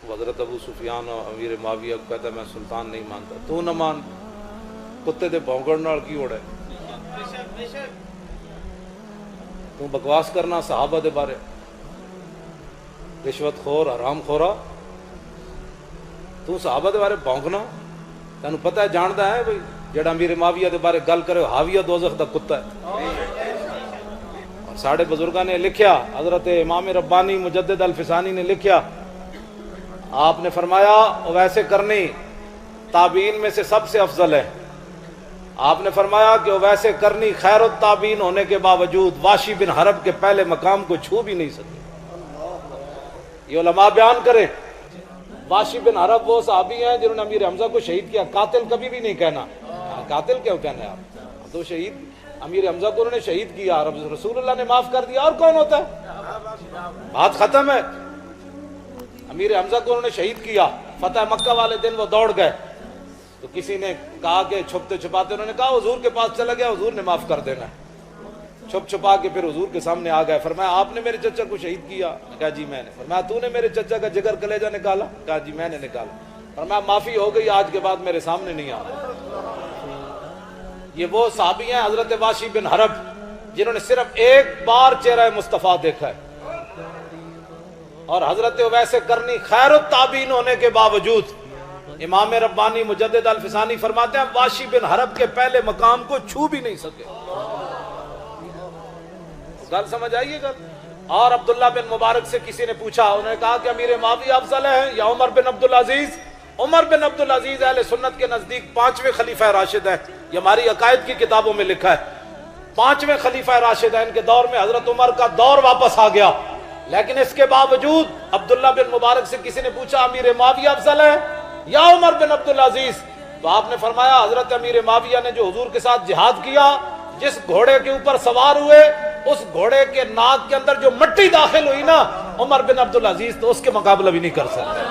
حضرت ابو سفیان اور امیر معاویہ کو کہتا ہے میں سلطان نہیں مانتا. تو نہ مان, کتے دے بھونکڑ نال کی ہوڑا ہے؟ تو بکواس کرنا صحابہ دے بارے, رشوت خور حرام خورا, تو صحابہ دے بارے بھونکنا. تینوں پتہ ہے, جاندا ہے بھئی جڑا امیر معاویہ دے بارے گل کرے حاویہ دوزخ دا کتا ہے. اور ساڑھے بزرگاں نے لکھیا, حضرت امام ربانی مجدد الفسانی نے لکھیا, آپ نے فرمایا ویسے کرنی تابعین میں سے سب سے افضل ہے. آپ نے فرمایا کہ ویسے کرنی خیر التابعین ہونے کے باوجود واشی بن حرب کے پہلے مقام کو چھو بھی نہیں سکے. یہ علماء بیان کریں, واشی بن حرب وہ صحابی ہیں جنہوں نے امیر حمزہ کو شہید کیا. قاتل کبھی بھی نہیں کہنا, قاتل کیوں کہنا ہے آپ؟ تو شہید, امیر حمزہ کو انہوں نے شہید کیا, رسول اللہ نے معاف کر دیا, اور کون ہوتا ہے؟ بات ختم ہے. امیر حمزہ کو انہوں نے شہید کیا, فتح مکہ والے دن وہ دوڑ گئے, تو کسی نے کہا کہ چھپتے چھپاتے, انہوں نے کہا حضور کے پاس چلا گیا, حضور نے معاف کر دینا ہے. چھپ چھپا کے پھر حضور کے سامنے آ گئے, فرمایا آپ نے میرے چچا کو شہید کیا؟ کہا جی میں نے. فرمایا تو نے میرے چچا کا جگر کلیجہ نکالا؟ کہا جی میں نے نکالا. فرمایا معافی ہو گئی, آج کے بعد میرے سامنے نہیں آنا. یہ وہ صحابی ہیں حضرت واشی بن حرب جنہوں نے صرف ایک بار چہرہ مصطفیٰ دیکھا ہے, اور حضرت ویسے کرنی خیر التابعین ہونے کے باوجود امام ربانی مجدد الفسانی فرماتے ہیں واشی بن حرب کے پہلے مقام کو چھو بھی نہیں سکے. گل سمجھ آئیے گا. اور عبداللہ بن مبارک سے کسی نے پوچھا, انہوں نے کہا کہ امیر معاویہ افضل ہے یا عمر بن عبدالعزیز؟ عمر بن عبدالعزیز اہل سنت کے نزدیک 5ویں خلیفہ راشد ہیں. یہ ہماری عقائد کی کتابوں میں لکھا ہے, 5ویں خلیفہ راشد ہیں. ان کے دور میں حضرت عمر کا دور واپس آ گیا, لیکن اس کے باوجود عبداللہ بن مبارک سے کسی نے پوچھا امیر معاویہ افضل ہے یا عمر بن عبدالعزیز؟ تو آپ نے فرمایا حضرت امیر معاویہ نے جو حضور کے ساتھ جہاد کیا, جس گھوڑے کے اوپر سوار ہوئے, اس گھوڑے کے ناک کے اندر جو مٹی داخل ہوئی نا, عمر بن عبدالعزیز تو اس کے مقابلہ بھی نہیں کر سکتے.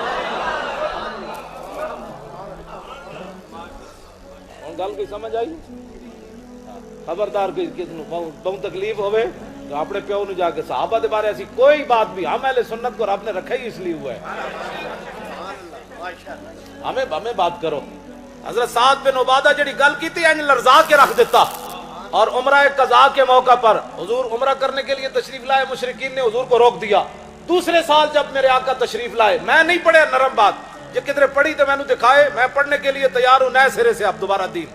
گل کی سمجھ آئی؟ خبردار بہت تکلیف ہوئے تو اپنے پیو نے جا کے صحابہ دے بارے ایسی کوئی بات بھی, ہم اہل سنت کو رب نے رکھا ہی اس لیے ہوا ہے. ہمیں بات کرو. حضرت سعد بن عبادہ جڑی گل کی تھی ان لرزا کے رکھ دیتا. اور عمرہ قضاء کے موقع پر حضور عمرہ کرنے کے لیے تشریف لائے, مشرکین نے حضور کو روک دیا. دوسرے سال جب میرے آقا تشریف لائے, میں نہیں پڑھے نرم بات, یہ کدھر پڑھی تو میں نے دکھائے, میں پڑھنے کے لیے تیار ہوں نئے سرے سے اب دوبارہ دین.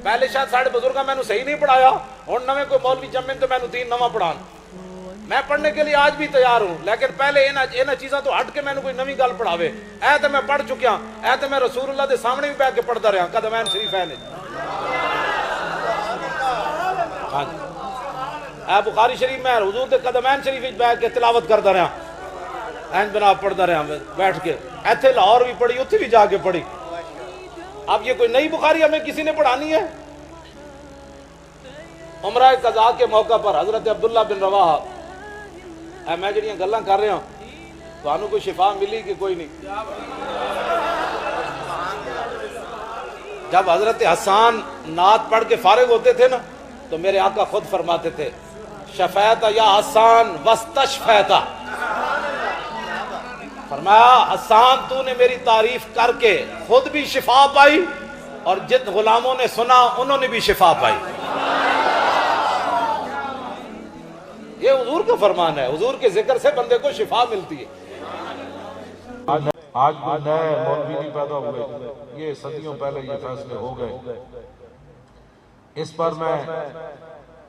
پہلے شاید ساڑھے بزرگاں میں نے صحیح نہیں پڑھایا, اور نویں کوئی مولوی جمن تو میں نے دین نواں پڑھان. میں پڑھنے کے لیے آج بھی تیار ہوں, لیکن پہلے انہاں چیزاں تو ہٹ کے میں نے کوئی نویں گل پڑھاوے. اے تو میں پڑھ چکیا, اے تو میں رسول اللہ دے سامنے بھی بیٹھ کے پڑھتا رہا, قدمین شریف ہے نہیں. ہاں جی, اے بخاری شریف میں حضور دے قدمین شریف بیٹھ کے تلاوت کرتا رہا, این بنا پڑھتا رہا بیٹھ کے. ایتھے لاہور بھی پڑھی, اتھے بھی جا کے پڑھی. اب یہ کوئی نئی بخاری ہمیں کسی نے پڑھانی ہے؟ عمرہ قضاء کے موقع پر حضرت عبداللہ بن رواحہ, میں جڑیاں گلاں کر رہا ہوں تو کوئی شفا ملی کہ کوئی نہیں؟ جب حضرت حسان نعت پڑھ کے فارغ ہوتے تھے نا, تو میرے آقا خود فرماتے تھے شفیت یا حسان وستشفیت. فرمایا حسان تو نے میری تعریف کر کے خود بھی شفا پائی, اور جت غلاموں نے سنا انہوں نے بھی شفا پائی. یہ حضور کا فرمان ہے, حضور کے ذکر سے بندے کو شفا ملتی ہے. آج کوئی نئے مولوی نہیں پیدا ہوئے, یہ صدیوں پہلے یہ فیصلے ہو گئے. اس پر میں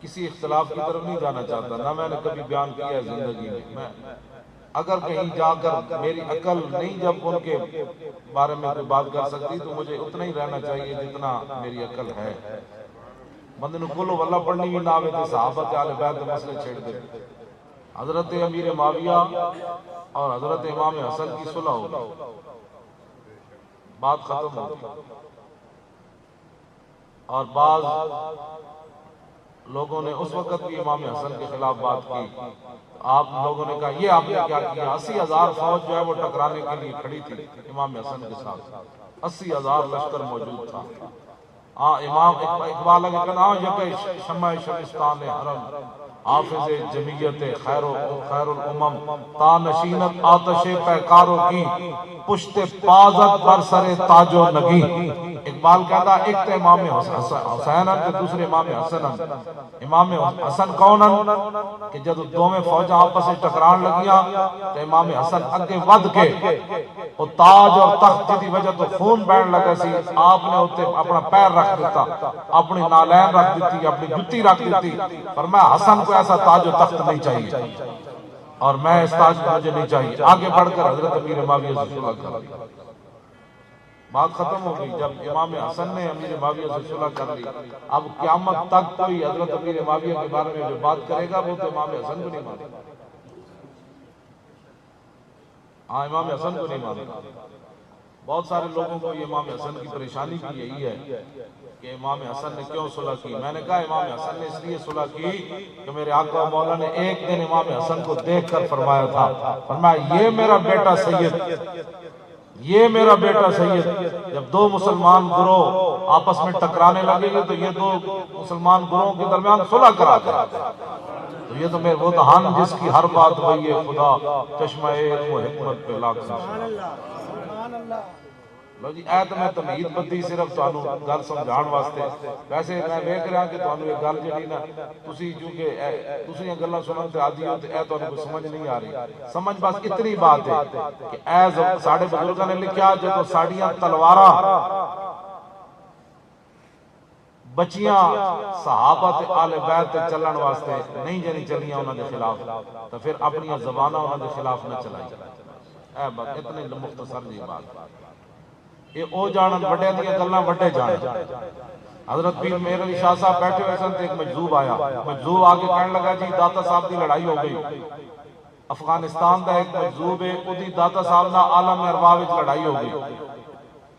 کسی اختلاف کی طرف نہیں جانا چاہتا, نہ میں نے کبھی بیان کیا ہے زندگی میں. اگر کہیں جا کر میری عقل نہیں جب ان کے بارے میں کوئی بات کر سکتی, تو مجھے اتنا ہی رہنا چاہیے جتنا میری عقل ہے. بندے نو کلو واللہ پڑھنی بھی نہ آوے تے صحابہ تے اہل بیت دے مسئلے چھیڑ دے. حضرت امیر معاویہ اور حضرت امام حسن کی صلح ہو, بات ختم ہو. اور بعض لوگوں نے اس وقت بھی امام حسن کے خلاف بات کی. آپ لوگوں نے کہا یہ آپ نے کیا کیا؟ 80,000 فوج جو ہے وہ ٹکرانے کے لیے کھڑی تھی امام حسن کے ساتھ, 80,000 لشکر موجود تھا. امام اقبال کے کہنا یہ کہ شمع شبستان حرم حافظ جمعیت خیر الامم تا نشینت آتش پیکاروں کی پشت پازت بر سر تاج و نگی. اقبال کہتا ایک تو امام حسین ہیں کہ دوسرے امام حسن ہیں. امام حسن کون ہیں کہ جب دو میں فوجاں آپس سے ٹکران لگیاں تو امام حسن اگے ود کے وہ تاج اور تخت جی وجہ تو خون بہن لگا سی آپ نے اتنے اپنا پیر رکھ دیتا, اپنی نالین رکھ دیتی, اپنی جتی رکھ دیتی. فرمایا حسن کو ایسا تاج و تخت نہیں چاہیے اور میں اس تاج کو مجھے نہیں چاہیے. آگے بڑھ کر حضرت امیر معاویہ سے صلح کر لی. بات ختم ہو گئی. جب امام حسن نے امیر معاویہ سے صلح کر لی, اب قیامت تک کوئی حضرت امیر معاویہ کے بارے میں جو بات کرے گا وہ تو امام حسن کو نہیں مانے گا. ہاں, امام حسن کو نہیں مانے گا. بہت سارے لوگوں کو یہ امام حسن کی پریشانی بھی یہی ہے کہ امام حسن نے کیوں صلح کی. میں نے کہا امام حسن نے اس لیے صلح کی کہ میرے آقا و مولا نے ایک دن امام حسن کو دیکھ کر فرمایا تھا, فرمایا یہ میرا بیٹا سید, یہ میرا بیٹا سید. جب دو مسلمان گروہ آپس میں ٹکرانے لگے گے تو یہ دو مسلمان گروہوں کے درمیان صلح کرا کر, تو یہ تو میرے وہ دہان جس کی ہر بات وہی ہے خدا چشمہ علم و حکمت پہ لاکھ لو جی. اے تو میں تمہید بدی صرف تانوں گل سمجھان واسطے. ویسے میں ویکھ رہا کہ تانوں یہ گل جڑی نا تسی کیونکہ دوسری گلاں سنن تے عادی ہو تے اے تانوں کوئی سمجھ نہیں آ رہی. سمجھ بس اتنی بات ہے کہ اے ساڈے بزرگاں نے لکھیا جدوں ساڈیاں تلواراں بچیاں صحابہ تے آل بیت تے چلن واسطے نہیں جنی چلیاں انہاں دے خلاف تو پھر اپنی زباناں انہاں دے خلاف نہ چلائی. اے بس اتنی مختصر جی بات. یہ او جانن وڈے دیاں گلاں وڈے جانن. حضرت پیر مہر علی شاہ صاحب بیٹھے ہوئے سن تے ایک مجذوب آیا. مجذوب آ کے کہنے لگا جی داتا صاحب دی لڑائی ہو گئی. افغانستان دا ایک مجذوب ہے اودی داتا صاحب نال عالم ارواح وچ لڑائی ہو گئی.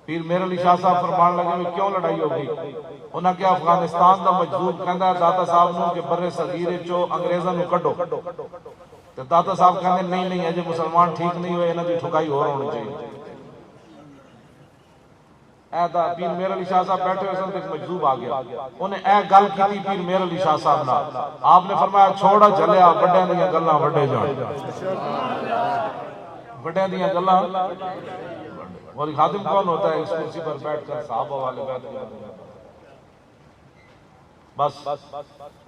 پیر مہر علی شاہ صاحب فرمان لگے کیوں لڑائی ہو گئی. انہاں کہا افغانستان دا مجذوب کہندا ہے داتا صاحب نو کہ برے صغیر چو انگریزاں نو کڈو, تے داتا صاحب کہندے نہیں نہیں اجے مسلمان ٹھیک نہیں ہوئے انہاں دی ٹھکائی ہور ہونی چاہیے. اے دا پیر مہر علی شاہ صاحب بیٹھے ہوئے سن تے مجذوب آ گیا. انہیں اے گل کیتی پیر مہر علی شاہ صاحب نال. آپ نے فرمایا چھوڑا جھلیا وڈیاں دیاں گلاں وڈے جان. وڈیاں دیاں گلاں ولی خادم کون ہوتا ہے اس کرسی پر بیٹھ کر صحابہ والے بیٹھ کے بس.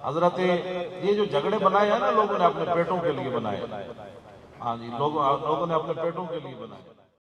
حضرت یہ جو جھگڑے بنائے ہیں نا لوگوں نے اپنے پیٹوں کے لیے بنائے. ہاں جی, لوگوں نے اپنے پیٹوں کے لیے بنائے.